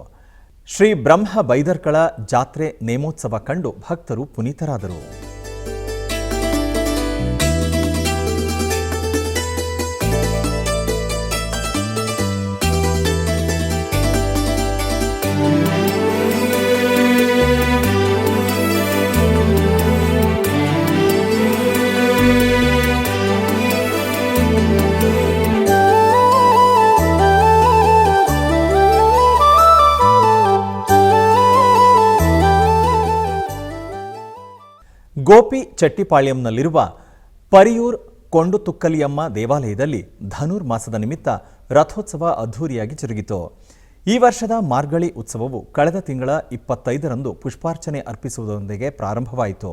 [SPEAKER 1] ಶ್ರೀ ಬ್ರಹ್ಮ ಬೈದರ್ಕಳ ಜಾತ್ರೆ ನೇಮೋತ್ಸವ ಕಂಡು ಭಕ್ತರು ಪುನೀತರಾದರು. ಗೋಪಿ ಚೆಟ್ಟಿಪಾಳ್ಯಂನಲ್ಲಿರುವ ಪರಿಯೂರ್ ಕೊಂಡುತುಕ್ಕಲಿಯಮ್ಮ ದೇವಾಲಯದಲ್ಲಿ ಧನುರ್ಮಾಸದ ನಿಮಿತ್ತ ರಥೋತ್ಸವ ಅದ್ಧೂರಿಯಾಗಿ ಜರುಗಿತು. ಈ ವರ್ಷದ ಮಾರ್ಗಳಿ ಉತ್ಸವವು ಕಳೆದ ತಿಂಗಳ 25ರಂದು ಪುಷ್ಪಾರ್ಚನೆ ಅರ್ಪಿಸುವುದರೊಂದಿಗೆ ಪ್ರಾರಂಭವಾಯಿತು.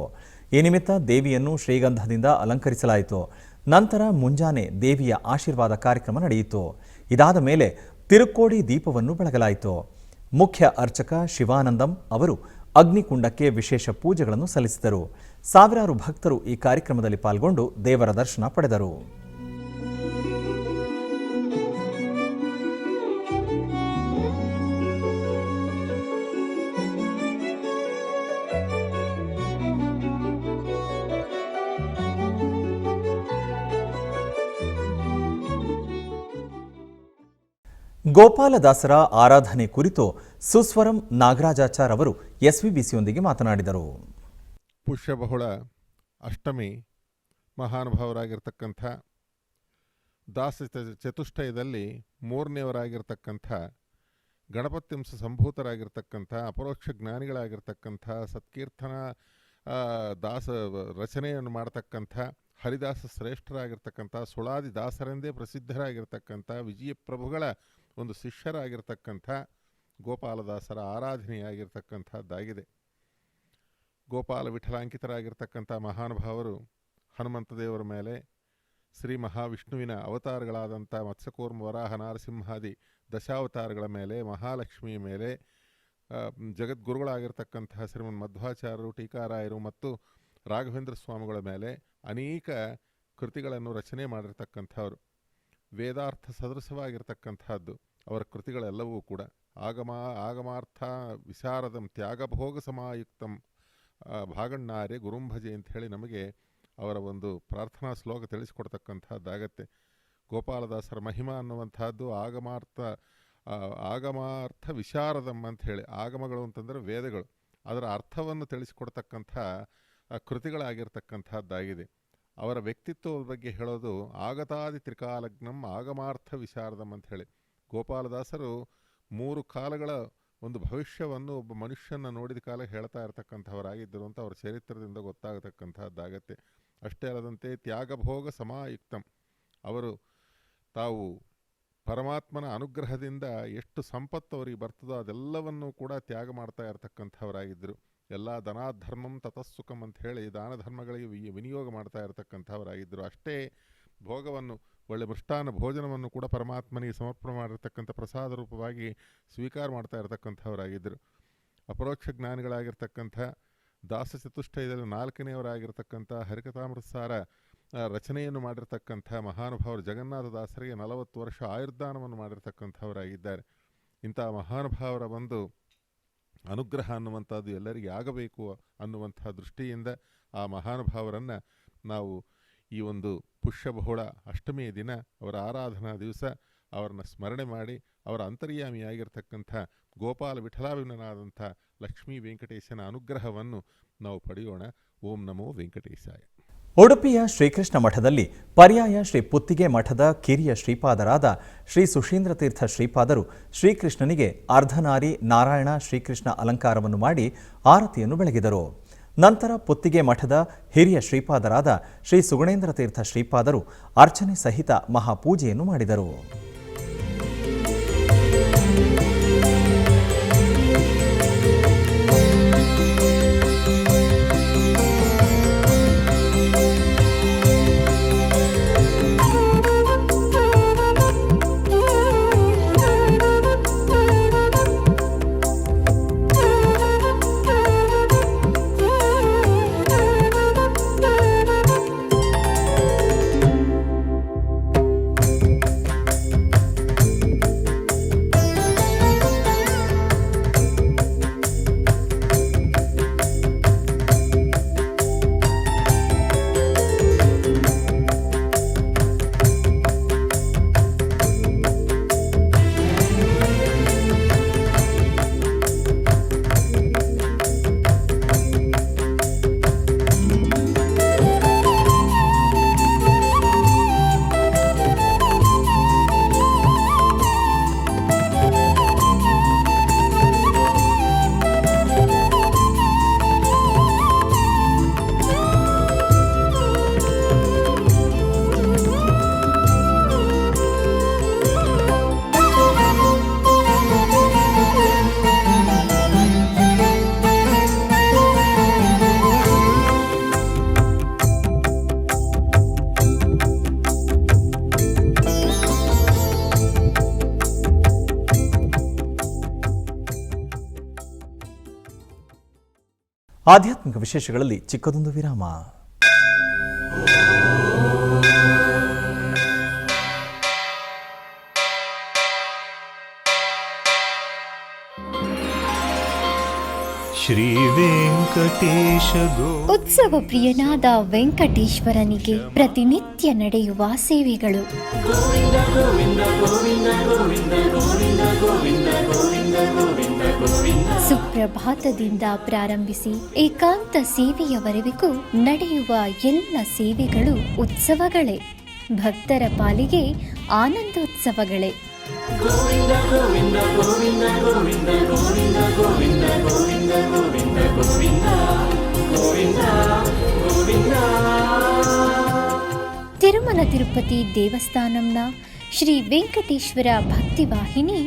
[SPEAKER 1] ಈ ನಿಮಿತ್ತ ದೇವಿಯನ್ನು ಶ್ರೀಗಂಧದಿಂದ ಅಲಂಕರಿಸಲಾಯಿತು. ನಂತರ ಮುಂಜಾನೆ ದೇವಿಯ ಆಶೀರ್ವಾದ ಕಾರ್ಯಕ್ರಮ ನಡೆಯಿತು. ಇದಾದ ಮೇಲೆ ತಿರುಕೋಡಿ ದೀಪವನ್ನು ಬೆಳಗಲಾಯಿತು. ಮುಖ್ಯ ಅರ್ಚಕ ಶಿವಾನಂದಂ ಅವರು ಅಗ್ನಿಕುಂಡಕ್ಕೆ ವಿಶೇಷ ಪೂಜೆಗಳನ್ನು ಸಲ್ಲಿಸಿದರು. ಸಾವಿರಾರು ಭಕ್ತರು ಈ ಕಾರ್ಯಕ್ರಮದಲ್ಲಿ ಪಾಲ್ಗೊಂಡು ದೇವರ ದರ್ಶನ ಪಡೆದರು. ಗೋಪಾಲದಾಸರ ಆರಾಧನೆ ಕುರಿತು ಸುಸ್ವರಂ ನಾಗರಾಜಾಚಾರ್ ಅವರು ಎಸ್ವಿಬಿಸಿಯೊಂದಿಗೆ ಮಾತನಾಡಿದರು.
[SPEAKER 9] ಪುಷ್ಯಬಹುಳ ಅಷ್ಟಮಿ ಮಹಾನುಭಾವರಾಗಿರ್ತಕ್ಕಂಥ ದಾಸ ಚತುಷ್ಟಯದಲ್ಲಿ ಮೂರನೆಯವರಾಗಿರ್ತಕ್ಕಂಥ ಗಣಪತ್ಯಂಶ ಸಂಭೂತರಾಗಿರ್ತಕ್ಕಂಥ ಅಪರೋಕ್ಷ ಜ್ಞಾನಿಗಳಾಗಿರ್ತಕ್ಕಂಥ ಸತ್ಕೀರ್ತನ ದಾಸ ರಚನೆಯನ್ನು ಮಾಡತಕ್ಕಂಥ ಹರಿದಾಸ ಶ್ರೇಷ್ಠರಾಗಿರ್ತಕ್ಕಂಥ ಸುಳಾದಿ ದಾಸರೆಂದೇ ಪ್ರಸಿದ್ಧರಾಗಿರ್ತಕ್ಕಂಥ ವಿಜಯಪ್ರಭುಗಳ ಒಂದು ಶಿಷ್ಯರಾಗಿರ್ತಕ್ಕಂಥ ಗೋಪಾಲದಾಸರ ಆರಾಧನೆಯಾಗಿರ್ತಕ್ಕಂಥದ್ದಾಗಿದೆ. ಗೋಪಾಲ ವಿಠಲಾಂಕಿತರಾಗಿರ್ತಕ್ಕಂಥ ಮಹಾನುಭಾವರು ಹನುಮಂತ ದೇವರ ಮೇಲೆ, ಶ್ರೀ ಮಹಾವಿಷ್ಣುವಿನ ಅವತಾರಗಳಾದಂಥ ಮತ್ಸ್ಯಕೂರ್ಮ ವರಾಹ ನಾರಸಿಂಹಾದಿ ದಶಾವತಾರಗಳ ಮೇಲೆ, ಮಹಾಲಕ್ಷ್ಮಿಯ ಮೇಲೆ, ಜಗದ್ಗುರುಗಳಾಗಿರ್ತಕ್ಕಂತಹ ಶ್ರೀಮನ್ ಮಧ್ವಾಚಾರ್ಯರು, ಟೀಕಾರಾಯರು ಮತ್ತು ರಾಘವೇಂದ್ರ ಸ್ವಾಮಿಗಳ ಮೇಲೆ ಅನೇಕ ಕೃತಿಗಳನ್ನು ರಚನೆ ಮಾಡಿರ್ತಕ್ಕಂಥವ್ರು. ವೇದಾರ್ಥ ಸದೃಶವಾಗಿರ್ತಕ್ಕಂಥದ್ದು ಅವರ ಕೃತಿಗಳೆಲ್ಲವೂ ಕೂಡ. ಆಗಮಾರ್ಥ ವಿಶಾರದಂ ತ್ಯಾಗಭೋಗ ಸಮಾಯುಕ್ತಂ ಭಾಗಣ್ಣಾರ್ಯ ಗುರುಂಭಜೆ ಅಂತ ಹೇಳಿ ನಮಗೆ ಅವರ ಒಂದು ಪ್ರಾರ್ಥನಾ ಶ್ಲೋಕ ತಿಳಿಸಿಕೊಡ್ತಕ್ಕಂಥದ್ದಾಗತ್ತೆ. ಗೋಪಾಲದಾಸರ ಮಹಿಮಾ ಅನ್ನುವಂಥದ್ದು ಆಗಮಾರ್ಥ ವಿಶಾರದಂ ಅಂತ ಹೇಳಿ, ಆಗಮಗಳು ಅಂತಂದರೆ ವೇದಗಳು, ಅದರ ಅರ್ಥವನ್ನು ತಿಳಿಸಿಕೊಡ್ತಕ್ಕಂಥ ಕೃತಿಗಳಾಗಿರ್ತಕ್ಕಂಥದ್ದಾಗಿದೆ. ಅವರ ವ್ಯಕ್ತಿತ್ವದ ಬಗ್ಗೆ ಹೇಳೋದು ಆಗತಾದಿ ತ್ರಿಕಾಲಗ್ನಂ ಆಗಮಾರ್ಥ ವಿಶಾರದಂ ಅಂತ ಹೇಳಿ. ಗೋಪಾಲದಾಸರು 3 ಕಾಲಗಳ ಒಂದು ಭವಿಷ್ಯವನ್ನು ಒಬ್ಬ ಮನುಷ್ಯನ ನೋಡಿದ ಕಾಲ ಹೇಳ್ತಾ ಇರತಕ್ಕಂಥವರಾಗಿದ್ದರು ಅಂತ ಅವರ ಚರಿತ್ರದಿಂದ ಗೊತ್ತಾಗತಕ್ಕಂಥದ್ದಾಗತ್ತೆ. ಅಷ್ಟೇ ಅಲ್ಲದಂತೆ ತ್ಯಾಗಭೋಗ ಸಮಾಯುಕ್ತಂ, ಅವರು ತಾವು ಪರಮಾತ್ಮನ ಅನುಗ್ರಹದಿಂದ ಎಷ್ಟು ಸಂಪತ್ತು ಅವರಿಗೆ ಬರ್ತದೋ ಅದೆಲ್ಲವನ್ನೂ ಕೂಡ ತ್ಯಾಗ ಮಾಡ್ತಾ ಇರತಕ್ಕಂಥವರಾಗಿದ್ದರು. ಎಲ್ಲ ಧನಾಧರ್ಮಂ ತತಸ್ಸುಖಂ ಅಂತ ಹೇಳಿ ದಾನ ಧರ್ಮಗಳಿಗೆ ವಿನಿಯೋಗ ಮಾಡ್ತಾ ಇರತಕ್ಕಂಥವರಾಗಿದ್ದರು. ಅಷ್ಟೇ ಭೋಗವನ್ನು, ಒಳ್ಳೆ ಮೃಷ್ಟಾನ್ನ ಭೋಜನವನ್ನು ಕೂಡ ಪರಮಾತ್ಮನಿಗೆ ಸಮರ್ಪಣೆ ಮಾಡಿರ್ತಕ್ಕಂಥ ಪ್ರಸಾದ ರೂಪವಾಗಿ ಸ್ವೀಕಾರ ಮಾಡ್ತಾ ಇರತಕ್ಕಂಥವರಾಗಿದ್ದರು. ಅಪರೋಕ್ಷ ಜ್ಞಾನಿಗಳಾಗಿರ್ತಕ್ಕಂಥ ದಾಸ ಚತುಷ್ಟಯದಲ್ಲಿ 4ನೇಯವರಾಗಿರ್ತಕ್ಕಂಥ ಹರಿಕಥಾಮೃತಸಾರ ರಚನೆಯನ್ನು ಮಾಡಿರ್ತಕ್ಕಂಥ ಮಹಾನುಭಾವರು ಜಗನ್ನಾಥ ದಾಸರಿಗೆ 40 ವರ್ಷ ಆಯುರ್ದಾನವನ್ನು ಮಾಡಿರ್ತಕ್ಕಂಥವರಾಗಿದ್ದಾರೆ. ಇಂಥ ಮಹಾನುಭಾವರ ಒಂದು ಅನುಗ್ರಹ ಅನ್ನುವಂಥದ್ದು ಎಲ್ಲರಿಗೆ ಆಗಬೇಕು ಅನ್ನುವಂಥ ದೃಷ್ಟಿಯಿಂದ ಆ ಮಹಾನುಭಾವರನ್ನು ನಾವು ಈ ಒಂದು ಪುಷ್ಯಬಹುಳ ಅಷ್ಟಮಿಯ ದಿನ, ಅವರ ಆರಾಧನಾ ದಿವಸ ಅವರನ್ನು ಸ್ಮರಣೆ ಮಾಡಿ ಅವರ ಅಂತರ್ಯಾಮಿಯಾಗಿರ್ತಕ್ಕಂಥ ಗೋಪಾಲ ವಿಠಲಾಭಿಮನಾದಂಥ ಲಕ್ಷ್ಮೀ ವೆಂಕಟೇಶನ ಅನುಗ್ರಹವನ್ನು ನಾವು ಪಡೆಯೋಣ. ಓಂ ನಮೋ ವೆಂಕಟೇಶಾಯ.
[SPEAKER 1] ಉಡುಪಿಯ ಶ್ರೀಕೃಷ್ಣ ಮಠದಲ್ಲಿ ಪರ್ಯಾಯ ಶ್ರೀ ಪುತ್ತಿಗೆ ಮಠದ ಕಿರಿಯ ಶ್ರೀಪಾದರಾದ ಶ್ರೀ ಸುಶೀಂದ್ರ ತೀರ್ಥ ಶ್ರೀಪಾದರು ಶ್ರೀಕೃಷ್ಣನಿಗೆ ಅರ್ಧನಾರಿ ನಾರಾಯಣ ಶ್ರೀಕೃಷ್ಣ ಅಲಂಕಾರವನ್ನು ಮಾಡಿ ಆರತಿಯನ್ನು ಬೆಳಗಿದರು. ನಂತರ ಪುತ್ತಿಗೆ ಮಠದ ಹಿರಿಯ ಶ್ರೀಪಾದರಾದ ಶ್ರೀ ಸುಗುಣೇಂದ್ರ ತೀರ್ಥ ಶ್ರೀಪಾದರು ಅರ್ಚನೆ ಸಹಿತ ಮಹಾಪೂಜೆಯನ್ನು ಮಾಡಿದರು. ಆಧ್ಯಾತ್ಮಿಕ ವಿಶೇಷಗಳಲ್ಲಿ ಚಿಕ್ಕದೊಂದು ವಿರಾಮ.
[SPEAKER 8] ಶ್ರೀ ವೆಂಕಟೇಶ
[SPEAKER 6] ಉತ್ಸವ ಪ್ರಿಯನಾದ ವೆಂಕಟೇಶ್ವರನಿಗೆ ಪ್ರತಿನಿತ್ಯ ನಡೆಯುವ ಸೇವೆಗಳು. ಸುಪ್ರಭಾತದಿಂದ ಪ್ರಾರಂಭಿಸಿ ಏಕಾಂತ ಸೇವೆಯವರೆಗೂ ನಡೆಯುವ ಎಲ್ಲ ಸೇವೆಗಳು ಉತ್ಸವಗಳೇ. ಭಕ್ತರ ಪಾಲಿಗೆ ಆನಂದೋತ್ಸವಗಳೇ. ತಿರುಮಲ ತಿರುಪತಿ ದೇವಸ್ಥಾನಂನ ಶ್ರೀ ವೆಂಕಟೇಶ್ವರ ಭಕ್ತಿವಾಹಿನಿ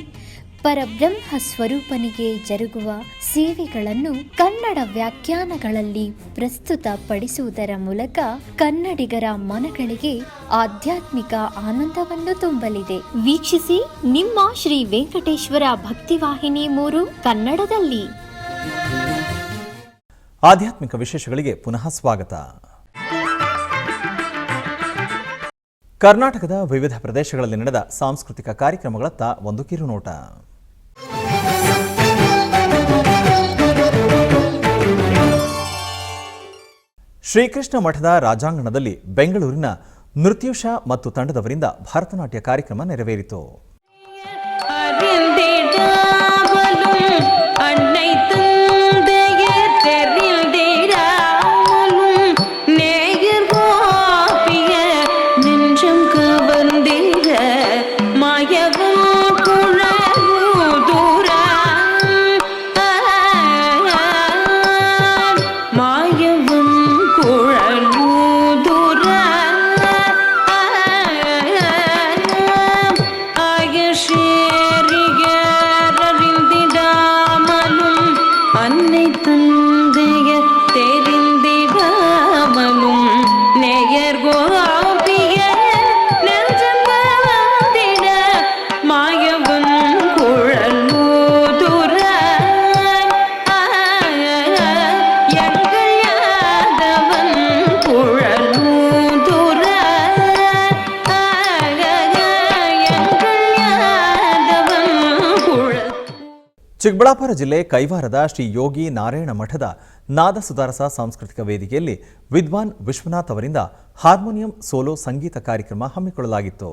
[SPEAKER 6] ಪರಬ್ರಹ್ಮ ಸ್ವರೂಪನಿಗೆ ಜರುಗುವ ಸೇವೆಗಳನ್ನು ಕನ್ನಡ ವ್ಯಾಖ್ಯಾನಗಳಲ್ಲಿ ಪ್ರಸ್ತುತಪಡಿಸುವುದರ ಮೂಲಕ ಕನ್ನಡಿಗರ ಮನಗಳಿಗೆ ಆಧ್ಯಾತ್ಮಿಕ ಆನಂದವನ್ನು ತುಂಬಲಿದೆ. ವೀಕ್ಷಿಸಿ ನಿಮ್ಮ ಶ್ರೀ ವೆಂಕಟೇಶ್ವರ ಭಕ್ತಿವಾಹಿನಿ 3 ಕನ್ನಡದಲ್ಲಿ.
[SPEAKER 1] ಆಧ್ಯಾತ್ಮಿಕ ವಿಶೇಷಗಳಿಗೆ ಪುನಃ ಸ್ವಾಗತ. ಕರ್ನಾಟಕದ ವಿವಿಧ ಪ್ರದೇಶಗಳಲ್ಲಿ ನಡೆದ ಸಾಂಸ್ಕೃತಿಕ ಕಾರ್ಯಕ್ರಮಗಳತ್ತ ಒಂದು ಕಿರುನೋಟ. ಶ್ರೀಕೃಷ್ಣ ಮಠದ ರಾಜಾಂಗಣದಲ್ಲಿ ಬೆಂಗಳೂರಿನ ನೃತ್ಯುಷ ಮತ್ತು ತಂಡದವರಿಂದ ಭರತನಾಟ್ಯ ಕಾರ್ಯಕ್ರಮ ನೆರವೇರಿತು. ಚಿಕ್ಕಬಳ್ಳಾಪುರ ಜಿಲ್ಲೆ ಕೈವಾರದ ಶ್ರೀ ಯೋಗಿ ನಾರಾಯಣ ಮಠದ ನಾದ ಸುಧಾರಸ ಸಾಂಸ್ಕೃತಿಕ ವೇದಿಕೆಯಲ್ಲಿ ವಿದ್ವಾನ್ ವಿಶ್ವನಾಥ್ ಅವರಿಂದ ಹಾರ್ಮೋನಿಯಂ ಸೋಲೋ ಸಂಗೀತ ಕಾರ್ಯಕ್ರಮ ಹಮ್ಮಿಕೊಳ್ಳಲಾಗಿತ್ತು.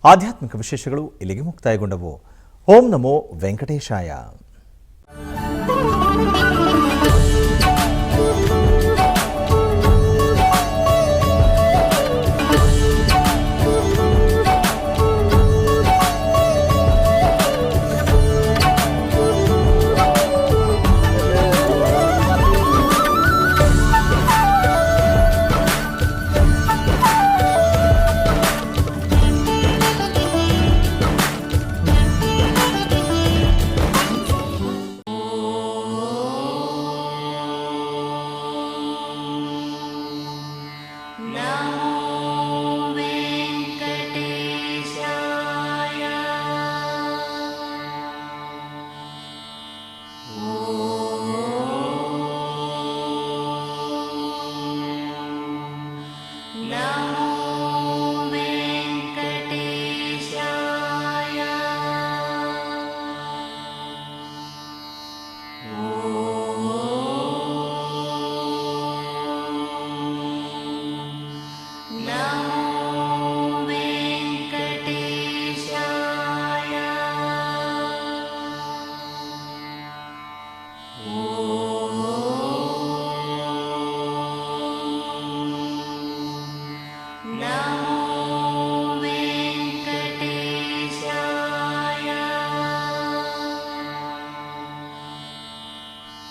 [SPEAKER 1] ಆಧ್ಯಾತ್ಮಿಕ ವಿಶೇಷಗಳು ಇಲ್ಲಿಗೆ ಮುಕ್ತಾಯಗೊಂಡವು. ಓಂ ನಮೋ ವೆಂಕಟೇಶಾಯ.
[SPEAKER 6] ನಮೋ ವೆಂಕಟೇಶಾಯ.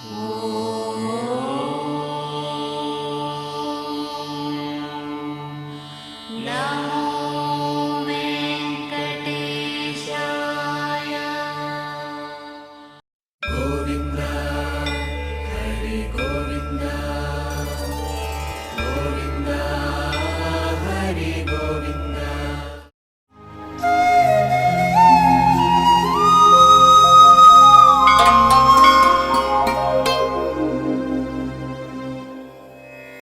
[SPEAKER 7] ॐ